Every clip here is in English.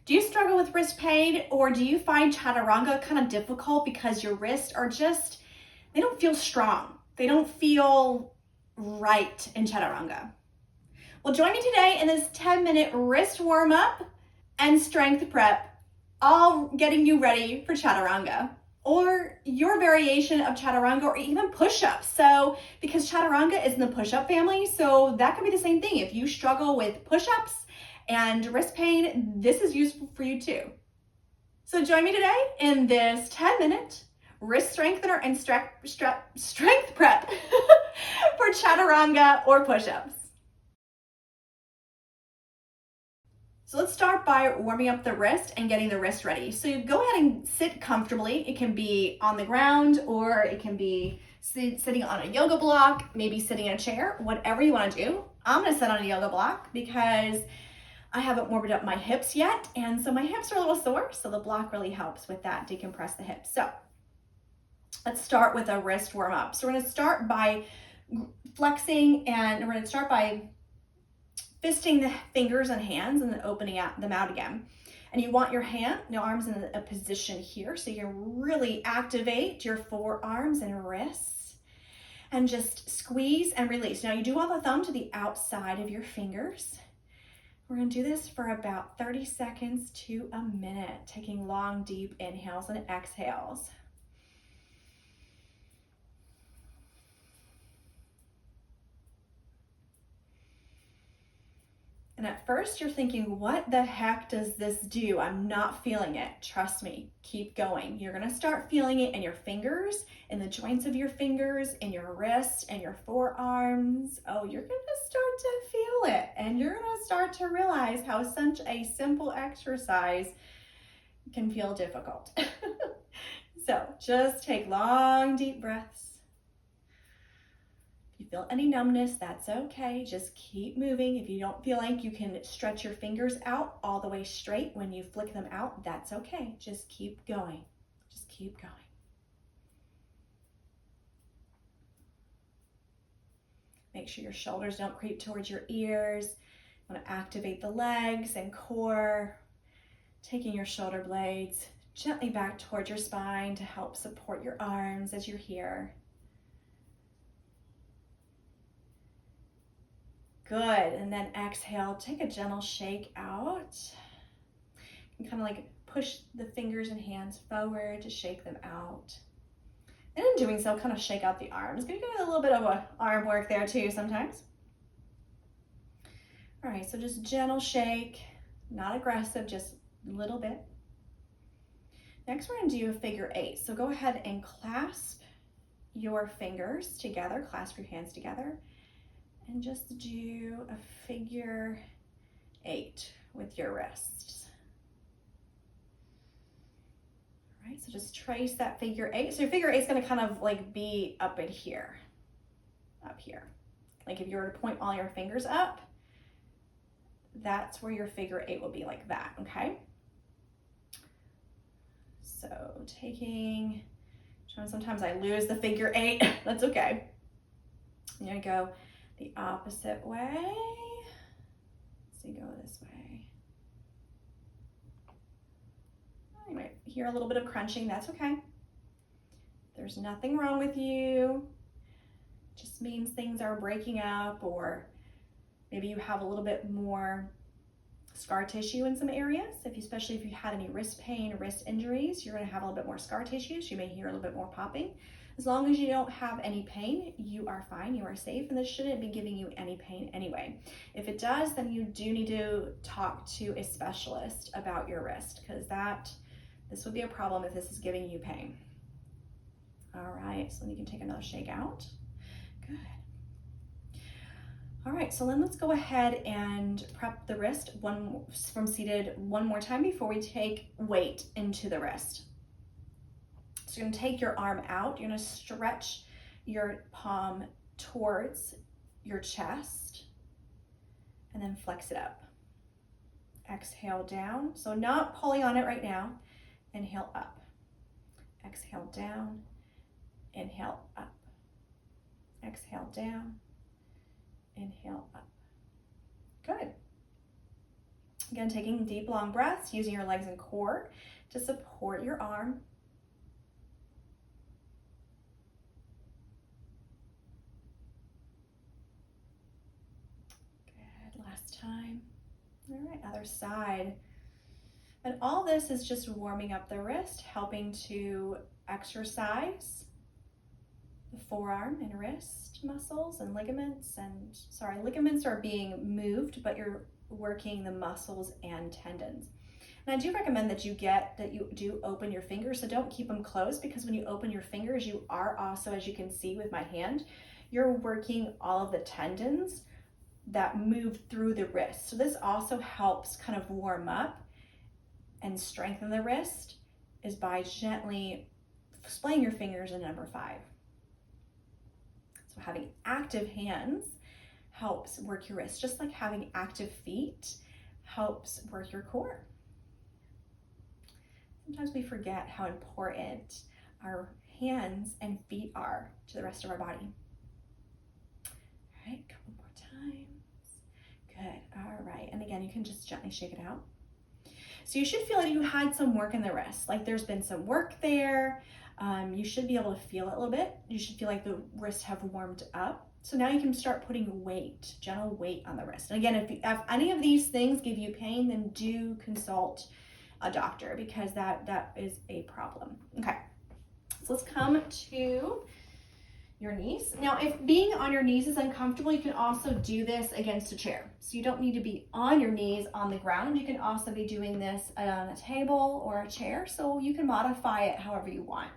Do you struggle with wrist pain, or do you find Chaturanga kind of difficult because your wrists are just, they don't feel strong. They don't feel right in Chaturanga. Well, join me today in this 10-minute wrist warm up and strength prep, all getting you ready for Chaturanga or your variation of Chaturanga, or even push-ups. So because Chaturanga is in the push-up family, so that could be the same thing. If you struggle with push-ups and wrist pain, this is useful for you too. So join me today in this 10-minute wrist strengthener and strength prep for Chaturanga or push-ups. So let's start by warming up the wrist and getting the wrist ready. So you go ahead and sit comfortably. It can be on the ground, or it can be sitting on a yoga block, maybe sitting in a chair, whatever you want to do. I'm going to sit on a yoga block because I haven't warmed up my hips yet, and so my hips are a little sore, so the block really helps with that, decompress the hips. So let's start with a wrist warm up. So we're going to start by flexing, and we're going to start by fisting the fingers and hands and then opening them out again. And you want your arms in a position here, so you really activate your forearms and wrists and just squeeze and release. Now you do want the thumb to the outside of your fingers. We're going to do this for about 30 seconds to a minute, taking long, deep inhales and exhales. And at first you're thinking, what the heck does this do? I'm not feeling it. Trust me, keep going. You're going to start feeling it in your fingers, in the joints of your fingers, in your wrists and your forearms. Oh, you're going to start to feel it, and you're going to start to realize how such a simple exercise can feel difficult. So just take long, deep breaths. If you feel any numbness, that's okay. Just keep moving. If you don't feel like you can stretch your fingers out all the way straight when you flick them out, that's okay. Just keep going. Just keep going. Make sure your shoulders don't creep towards your ears. You want to activate the legs and core, taking your shoulder blades gently back towards your spine to help support your arms as you're here. Good, and then exhale, take a gentle shake out. You can kind of like push the fingers and hands forward to shake them out. And in doing so, kind of shake out the arms. Gonna give it a little bit of a arm work there too sometimes. All right, so just gentle shake, not aggressive, just a little bit. Next, we're gonna do a figure eight. So go ahead and clasp your fingers together, clasp your hands together, and just do a figure eight with your wrists. All right, so just trace that figure eight. So your figure eight is going to kind of like be up in here, up here. Like if you were to point all your fingers up, that's where your figure eight will be, like that, okay? So sometimes I lose the figure eight, that's okay. I'm gonna go the opposite way. So you go this way. You might hear a little bit of crunching, that's okay. There's nothing wrong with you. Just means things are breaking up, or maybe you have a little bit more scar tissue in some areas. Especially if you had any wrist pain, wrist injuries, you're gonna have a little bit more scar tissue, so you may hear a little bit more popping. As long as you don't have any pain, you are fine, you are safe, and this shouldn't be giving you any pain anyway. If it does, then you do need to talk to a specialist about your wrist, because this would be a problem if this is giving you pain. All right, so then you can take another shake out. Good. All right, so then let's go ahead and prep the wrist from seated one more time before we take weight into the wrist. So you're gonna take your arm out, you're gonna stretch your palm towards your chest and then flex it up. Exhale down, so not pulling on it right now. Inhale up, exhale down, inhale up, exhale down, inhale up. Good. Again, taking deep, long breaths, using your legs and core to support your arm. Good, last time. All right, other side. And all this is just warming up the wrist, helping to exercise the forearm and wrist muscles and ligaments. And ligaments are being moved, but you're working the muscles and tendons. And I do recommend that you do open your fingers, so don't keep them closed, because when you open your fingers, you are also, as you can see with my hand, you're working all of the tendons that move through the wrist. So this also helps kind of warm up and strengthen the wrist, is by gently splaying your fingers in number 5. So having active hands helps work your wrist, just like having active feet helps work your core. Sometimes we forget how important our hands and feet are to the rest of our body. All right, a couple more times. Good, all right. And again, you can just gently shake it out. So you should feel like you had some work in the wrist, like there's been some work there. You should be able to feel it a little bit. You should feel like the wrists have warmed up. So now you can start putting weight, gentle weight on the wrist. And again, if any of these things give you pain, then do consult a doctor, because that is a problem. Okay, so let's come to your knees. Now, if being on your knees is uncomfortable, you can also do this against a chair. So you don't need to be on your knees on the ground. You can also be doing this on a table or a chair, so you can modify it however you want.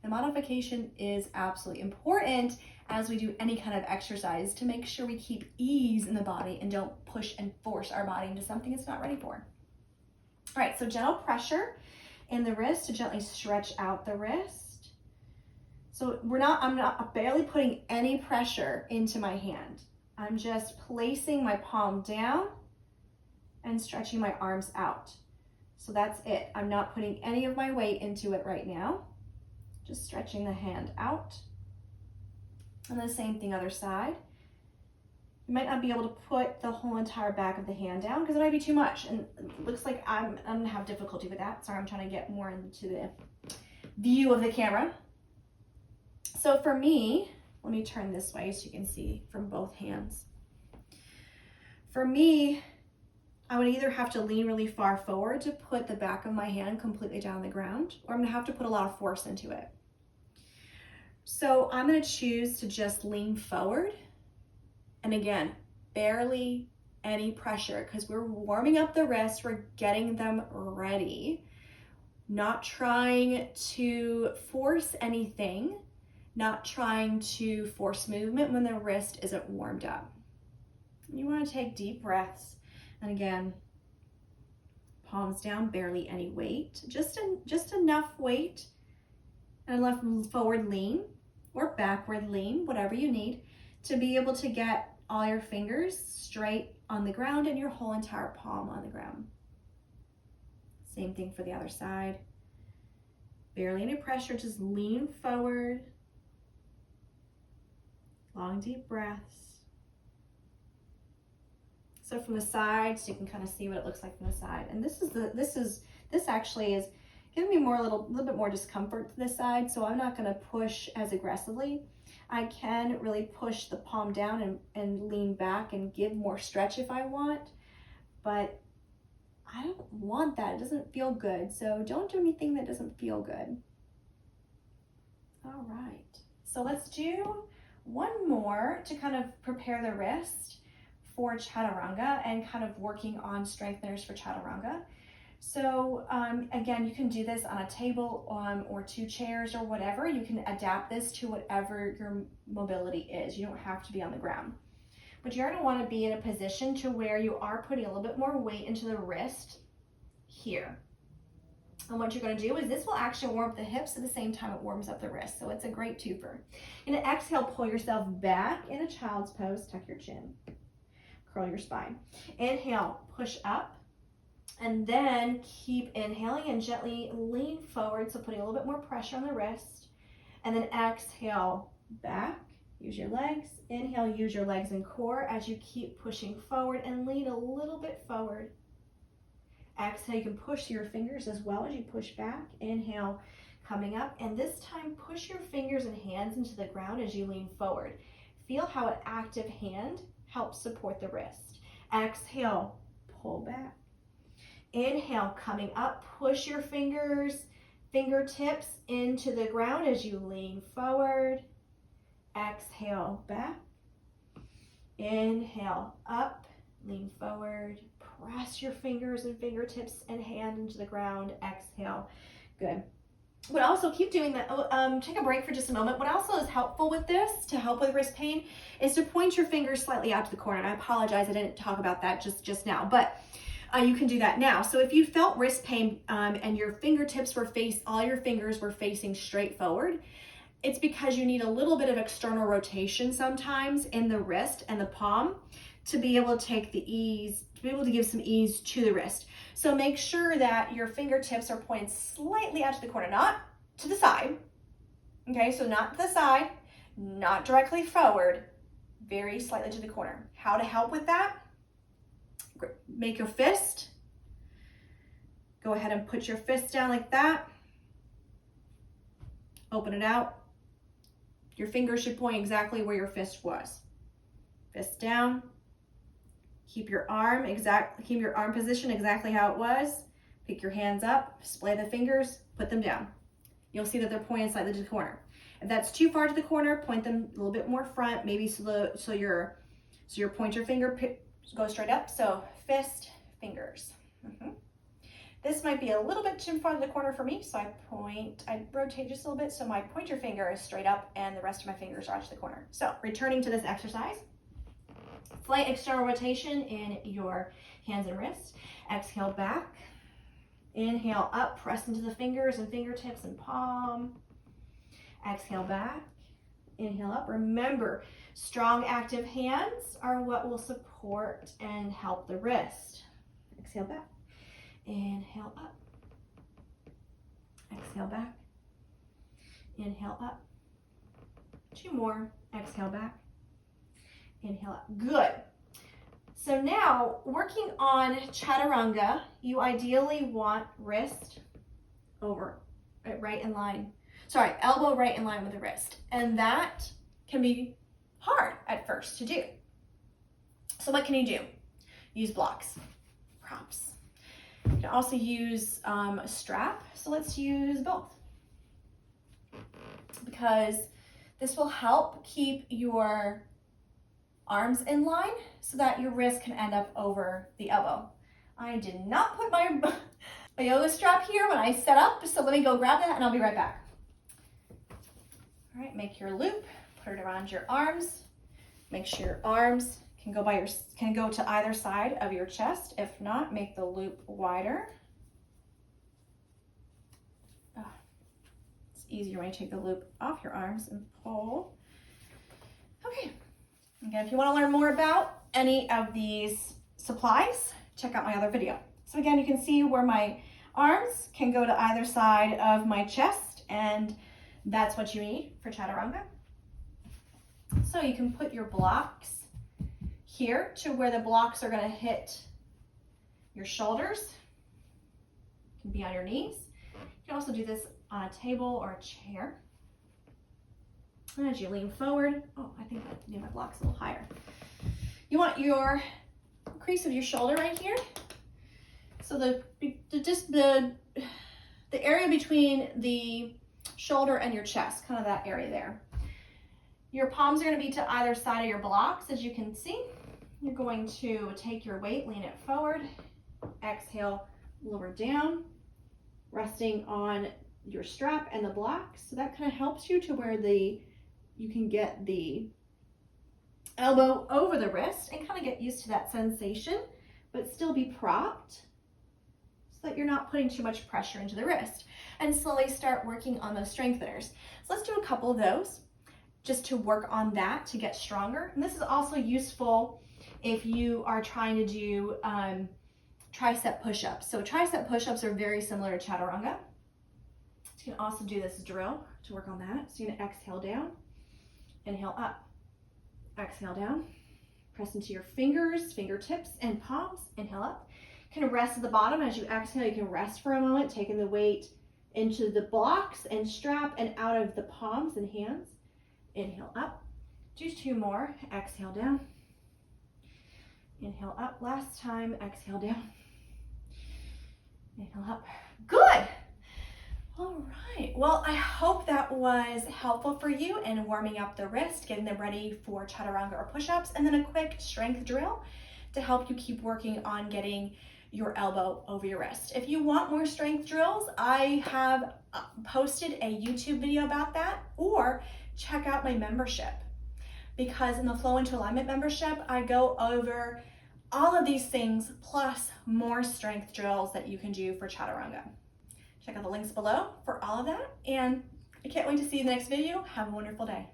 The modification is absolutely important as we do any kind of exercise, to make sure we keep ease in the body and don't push and force our body into something it's not ready for. All right, so gentle pressure in the wrist to gently stretch out the wrist. So I'm not barely putting any pressure into my hand. I'm just placing my palm down and stretching my arms out. So that's it. I'm not putting any of my weight into it right now. Just stretching the hand out. And the same thing, other side. You might not be able to put the whole entire back of the hand down because it might be too much. And it looks like I'm gonna have difficulty with that. Sorry, I'm trying to get more into the view of the camera. So for me, let me turn this way so you can see from both hands. For me, I would either have to lean really far forward to put the back of my hand completely down on the ground, or I'm gonna have to put a lot of force into it. So I'm gonna choose to just lean forward. And again, barely any pressure, because we're warming up the wrists, we're getting them ready. Not trying to force anything, not trying to force movement when the wrist isn't warmed up. You wanna take deep breaths. And again, palms down, barely any weight, just enough weight, and left forward lean or backward lean, whatever you need, to be able to get all your fingers straight on the ground and your whole entire palm on the ground. Same thing for the other side. Barely any pressure, just lean forward. Long, deep breaths. So from the side, so you can kind of see what it looks like from the side. And this actually is giving me a little bit more discomfort to this side, so I'm not gonna push as aggressively. I can really push the palm down and lean back and give more stretch if I want, but I don't want that. It doesn't feel good, so don't do anything that doesn't feel good. All right, so let's do one more to kind of prepare the wrist for Chaturanga and kind of working on strengtheners for Chaturanga. So again, you can do this on a table or 2 chairs or whatever. You can adapt this to whatever your mobility is. You don't have to be on the ground. But you're gonna wanna be in a position to where you are putting a little bit more weight into the wrist here. And what you're gonna do is this will actually warm up the hips at the same time it warms up the wrist. So it's a great twofer. And exhale, pull yourself back in a child's pose, tuck your chin, curl your spine. Inhale, push up. And then keep inhaling and gently lean forward, so putting a little bit more pressure on the wrist. And then exhale back, use your legs. Inhale, use your legs and core as you keep pushing forward and lean a little bit forward. Exhale, you can push your fingers as well as you push back. Inhale, coming up. And this time, push your fingers and hands into the ground as you lean forward. Feel how an active hand helps support the wrist. Exhale, pull back. Inhale, coming up. Push your fingertips into the ground as you lean forward. Exhale, back. Inhale, up, lean forward. Press your fingers and fingertips and hand into the ground. Exhale. Good. But also keep doing that. Take a break for just a moment. What also is helpful with this to help with wrist pain is to point your fingers slightly out to the corner. And I apologize, I didn't talk about that just now, but you can do that now. So if you felt wrist pain and your fingertips all your fingers were facing straight forward, it's because you need a little bit of external rotation sometimes in the wrist and the palm to be able to take the ease, to be able to give some ease to the wrist. So make sure that your fingertips are pointed slightly out to the corner, not to the side. Okay, so not to the side, not directly forward, very slightly to the corner. How to help with that? Make your fist. Go ahead and put your fist down like that. Open it out. Your fingers should point exactly where your fist was. Fist down. Keep your arm position exactly how it was. Pick your hands up, splay the fingers, put them down. You'll see that they're pointed slightly to the corner. If that's too far to the corner, point them a little bit more front, maybe so your pointer finger goes straight up. So fist, fingers. This might be a little bit too far to the corner for me, so I rotate just a little bit so my pointer finger is straight up and the rest of my fingers are out to the corner. So returning to this exercise, slight external rotation in your hands and wrists. Exhale back. Inhale up, press into the fingers and fingertips and palm. Exhale back. Inhale up. Remember, strong active hands are what will support and help the wrist. Exhale back. Inhale up. Exhale back. Inhale up. 2 more. Exhale back. Inhale up. Good. So now, working on Chaturanga, you ideally want wrist over, right in line. Sorry, elbow right in line with the wrist. And that can be hard at first to do. So what can you do? Use blocks, props. You can also use a strap. So let's use both. Because this will help keep your arms in line so that your wrist can end up over the elbow. I did not put my yoga strap here when I set up, so let me go grab that and I'll be right back. All right, make your loop, put it around your arms. Make sure your arms can go to either side of your chest. If not, make the loop wider. It's easier when you take the loop off your arms and pull. Okay. Again, if you want to learn more about any of these supplies, check out my other video. So again, you can see where my arms can go to either side of my chest, and that's what you need for Chaturanga. So you can put your blocks here to where the blocks are going to hit your shoulders. It can be on your knees. You can also do this on a table or a chair. And as you lean forward, I think I need my blocks a little higher. You want your crease of your shoulder right here. So the area between the shoulder and your chest, kind of that area there. Your palms are going to be to either side of your blocks, as you can see. You're going to take your weight, lean it forward, exhale, lower down, resting on your strap and the blocks. So that kind of helps you to where you can get the elbow over the wrist and kind of get used to that sensation, but still be propped so that you're not putting too much pressure into the wrist. And slowly start working on those strengtheners. So let's do a couple of those just to work on that to get stronger. And this is also useful if you are trying to do tricep push-ups. So tricep push-ups are very similar to Chaturanga. So you can also do this drill to work on that. So you're gonna exhale down, inhale up, exhale down, press into your fingers, fingertips, and palms, inhale up. You can rest at the bottom. As you exhale, you can rest for a moment, taking the weight into the blocks and strap and out of the palms and hands. Inhale up. Do 2 more. Exhale down. Inhale up. Last time. Exhale down. Inhale up. Good. All right. Well, I hope that was helpful for you in warming up the wrist, getting them ready for chaturanga or push-ups, and then a quick strength drill to help you keep working on getting your elbow over your wrist. If you want more strength drills, I have posted a YouTube video about that, or check out my membership, because in the Flow into Alignment membership, I go over all of these things plus more strength drills that you can do for chaturanga. Check out the links below for all of that, and I can't wait to see you in the next video. Have a wonderful day.